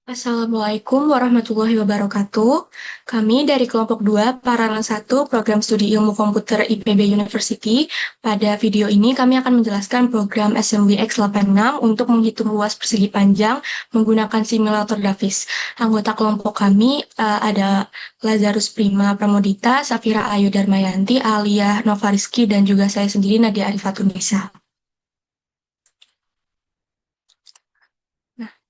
Assalamualaikum warahmatullahi wabarakatuh. Kami dari kelompok 2 Paralel 1 Program Studi Ilmu Komputer IPB University. Pada video ini kami akan menjelaskan program Assembly X86 untuk menghitung luas persegi panjang menggunakan simulator Davis. Anggota kelompok kami ada Lazarus Prima Pramodita, Safira Ayu Darmayanti, Alia Novariski, dan juga saya sendiri Nadia Arifatunisa.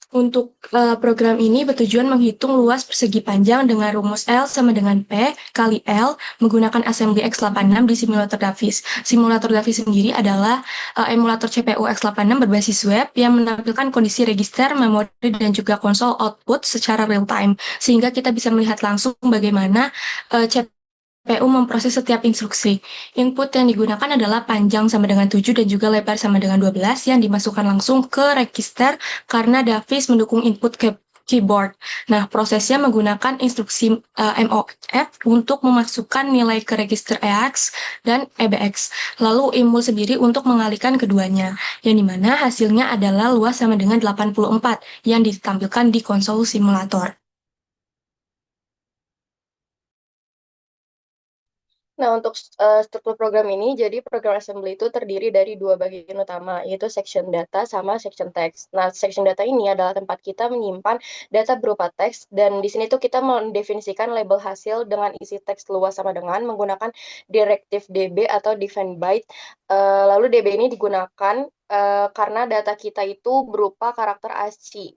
Untuk program ini bertujuan menghitung luas persegi panjang dengan rumus L sama dengan P kali L menggunakan assembly X86 di simulator Davis. Simulator Davis sendiri adalah emulator CPU X86 berbasis web yang menampilkan kondisi register, memori, dan juga konsol output secara real time. Sehingga kita bisa melihat langsung bagaimana CPU memproses setiap instruksi. Input yang digunakan adalah panjang sama dengan 7 dan juga lebar sama dengan 12 yang dimasukkan langsung ke register karena Davis mendukung input keyboard. Nah, prosesnya menggunakan instruksi MOF untuk memasukkan nilai ke register EAX dan EBX. Lalu IMUL sendiri untuk mengalihkan keduanya, yang dimana hasilnya adalah luas sama dengan 84 yang ditampilkan di konsol simulator. Nah, untuk struktur program ini, jadi program assembly itu terdiri dari dua bagian utama, yaitu section data sama section text. Nah, section data ini adalah tempat kita menyimpan data berupa teks, dan di sini tuh kita mendefinisikan label hasil dengan isi teks luas sama dengan menggunakan directive DB atau define byte. Lalu DB ini digunakan karena data kita itu berupa karakter ASCII,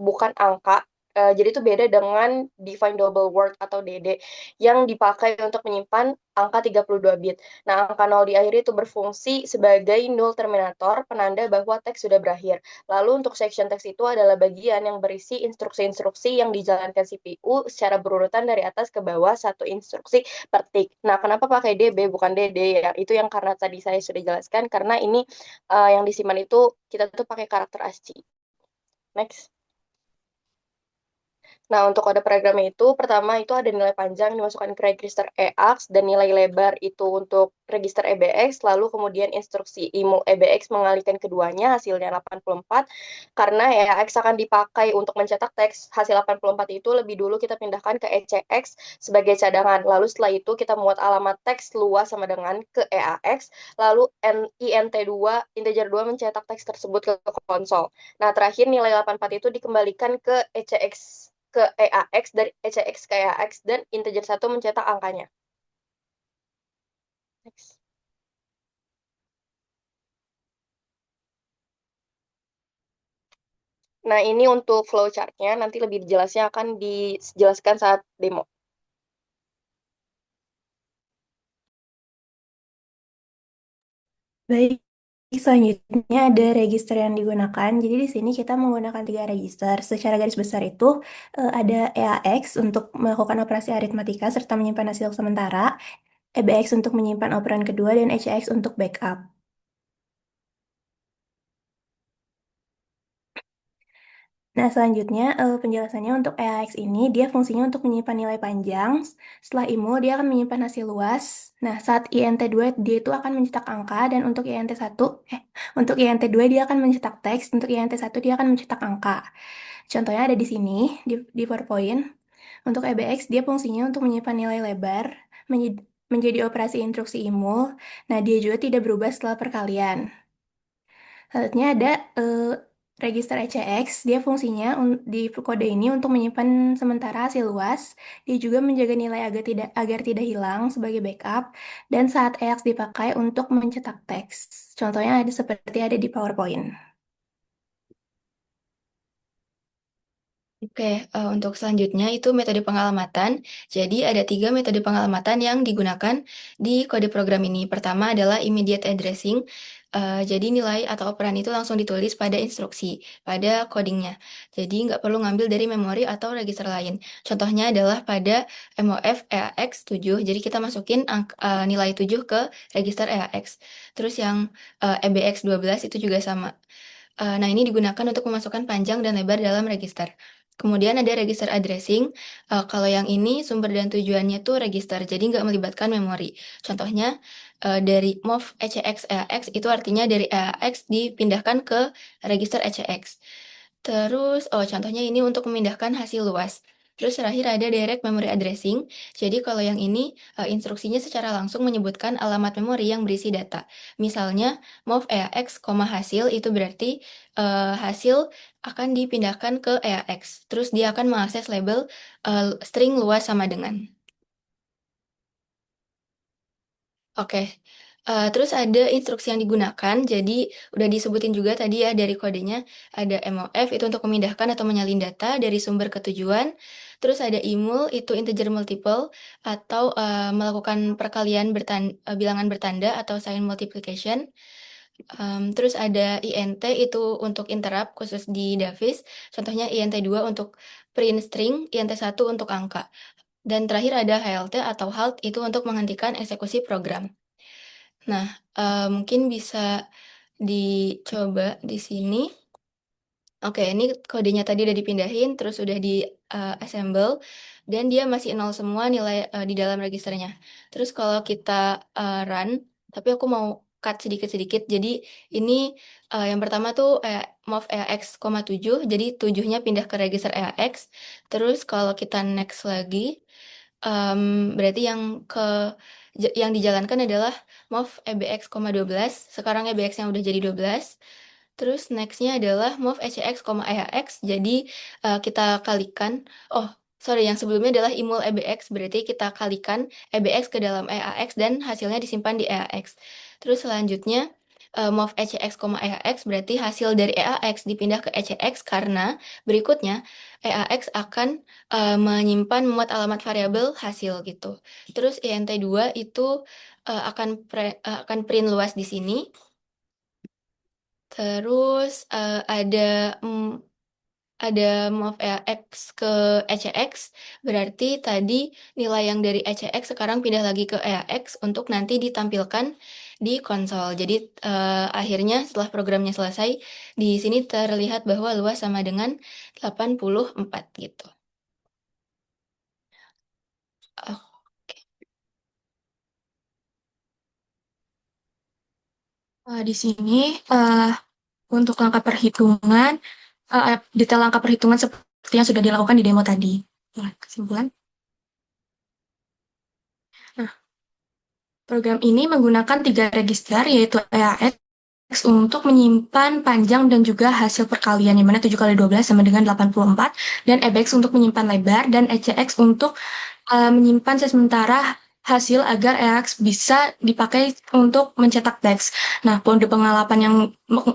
bukan angka. Jadi itu beda dengan define double word atau DD yang dipakai untuk menyimpan angka 32 bit. Nah, angka 0 di akhir itu berfungsi sebagai null terminator, penanda bahwa teks sudah berakhir. Lalu untuk section text itu adalah bagian yang berisi instruksi-instruksi yang dijalankan CPU secara berurutan dari atas ke bawah satu instruksi per tick. Nah, kenapa pakai DB bukan DD ya? Itu yang karena tadi saya sudah jelaskan, karena ini yang disimpan itu kita tuh pakai karakter ASCII. Next. Nah, untuk kode programnya itu, pertama itu ada nilai panjang dimasukkan ke register EAX dan nilai lebar itu untuk register EBX, lalu kemudian instruksi IMU EBX mengalihkan keduanya, hasilnya 84, karena EAX akan dipakai untuk mencetak teks, hasil 84 itu lebih dulu kita pindahkan ke ECX sebagai cadangan, lalu setelah itu kita muat alamat teks luas sama dengan ke EAX, lalu INT2, integer 2 mencetak teks tersebut ke konsol. Nah, terakhir nilai 84 itu dikembalikan ke ECX ke EAX, dari ECX ke EAX, dan integer 1 mencetak angkanya. Next. Nah, ini untuk flowchart-nya, nanti lebih jelasnya akan dijelaskan saat demo. Baik, selanjutnya ada register yang digunakan. Jadi di sini kita menggunakan tiga register. Secara garis besar itu ada EAX untuk melakukan operasi aritmatika serta menyimpan hasil sementara, EBX untuk menyimpan operan kedua, dan ECX untuk backup. Nah, selanjutnya penjelasannya untuk EAX ini, dia fungsinya untuk menyimpan nilai panjang. Setelah IMU, dia akan menyimpan hasil luas. Nah, saat INT2, dia itu akan mencetak angka, dan untuk INT1, untuk INT2 dia akan mencetak teks, untuk INT1 dia akan mencetak angka. Contohnya ada di sini, di PowerPoint. Untuk EBX, dia fungsinya untuk menyimpan nilai lebar, menjadi operasi instruksi IMU. Nah, dia juga tidak berubah setelah perkalian. Selanjutnya ada register ECX, dia fungsinya di kode ini untuk menyimpan sementara hasil luas. Dia juga menjaga nilai agar tidak hilang sebagai backup, dan saat EAX dipakai untuk mencetak teks. Contohnya ada seperti ada di PowerPoint. Oke, untuk selanjutnya itu metode pengalamatan. Jadi ada tiga metode pengalamatan yang digunakan di kode program ini. Pertama adalah immediate addressing. Jadi nilai atau operan itu langsung ditulis pada instruksi, pada codingnya. Jadi nggak perlu ngambil dari memori atau register lain. Contohnya adalah pada MOF EAX 7. Jadi kita masukin nilai 7 ke register EAX. Terus yang EBX 12 itu juga sama. Nah, ini digunakan untuk memasukkan panjang dan lebar dalam register. Kemudian ada register addressing. Kalau yang ini sumber dan tujuannya tuh register, jadi nggak melibatkan memori. Contohnya dari move ECX EAX itu artinya dari EAX dipindahkan ke register ECX. Terus, contohnya ini untuk memindahkan hasil luas. Terus terakhir ada direct memory addressing. Jadi kalau yang ini instruksinya secara langsung menyebutkan alamat memori yang berisi data. Misalnya move EAX, hasil itu berarti hasil akan dipindahkan ke EAX. Terus dia akan mengakses label string luas sama dengan. Oke. Terus ada instruksi yang digunakan, jadi udah disebutin juga tadi ya dari kodenya, ada MOF itu untuk memindahkan atau menyalin data dari sumber ke tujuan, terus ada IMUL itu integer multiple atau melakukan perkalian bilangan bertanda atau sign multiplication. Terus ada INT itu untuk interrupt khusus di Davis, contohnya INT2 untuk print string, INT1 untuk angka. Dan terakhir ada HLT atau halt itu untuk menghentikan eksekusi program. Nah, mungkin bisa dicoba di sini. Oke, ini kodenya tadi udah dipindahin, terus udah di assemble, dan dia masih nol semua nilai di dalam registernya. Terus kalau kita run, tapi aku mau cut sedikit-sedikit. Jadi ini yang pertama tuh move EAX, 7, jadi 7-nya pindah ke register EAX. Terus kalau kita next lagi, berarti yang dijalankan adalah move EBX, 12. Sekarang EBX yang udah jadi 12. Terus next-nya adalah move ECX, EAX. Jadi kita kalikan. Oh, sorry, yang sebelumnya adalah imul EBX. Berarti kita kalikan EBX ke dalam EAX dan hasilnya disimpan di EAX. Terus selanjutnya move ECX, EAX berarti hasil dari EAX dipindah ke ECX karena berikutnya EAX akan menyimpan memuat alamat variabel hasil gitu. Terus INT2 itu akan print luas di sini. Terus ada move EAX ke ECX, berarti tadi nilai yang dari ECX sekarang pindah lagi ke EAX untuk nanti ditampilkan di konsol. Jadi akhirnya setelah programnya selesai, di sini terlihat bahwa luas sama dengan 84 gitu. Oke. Di sini untuk langkah perhitungan, detail langkah perhitungan seperti yang sudah dilakukan di demo tadi. Kesimpulan. Nah, program ini menggunakan 3 register, yaitu EAX untuk menyimpan panjang dan juga hasil perkalian, yang mana 7 kali 12 sama dengan 84, dan EBX untuk menyimpan lebar, dan ECX untuk menyimpan sementara hasil agar EAX bisa dipakai untuk mencetak teks. Nah, mode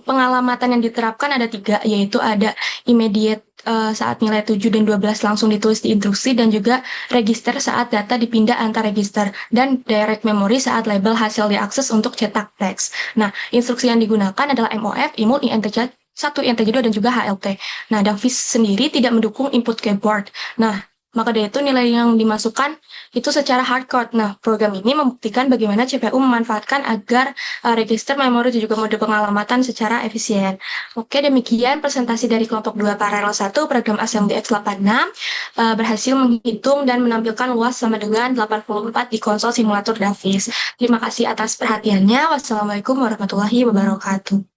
pengalamatan yang diterapkan ada 3, yaitu ada immediate saat nilai 7 dan 12 langsung ditulis di instruksi, dan juga register saat data dipindah antar register, dan direct memory saat label hasil diakses untuk cetak teks. Nah, instruksi yang digunakan adalah MOF, IMUL, INTJ1, INTJ2, dan juga HLT. Nah, Davis sendiri tidak mendukung input keyboard. Nah, maka dari itu nilai yang dimasukkan itu secara hardcode. Nah, program ini membuktikan bagaimana CPU memanfaatkan agar register memori dan juga mode pengalamatan secara efisien. Oke, demikian presentasi dari kelompok 2 paralel 1 program Assembly X86 berhasil menghitung dan menampilkan luas sama dengan 84 di konsol simulator Davis. Terima kasih atas perhatiannya. Wassalamualaikum warahmatullahi wabarakatuh.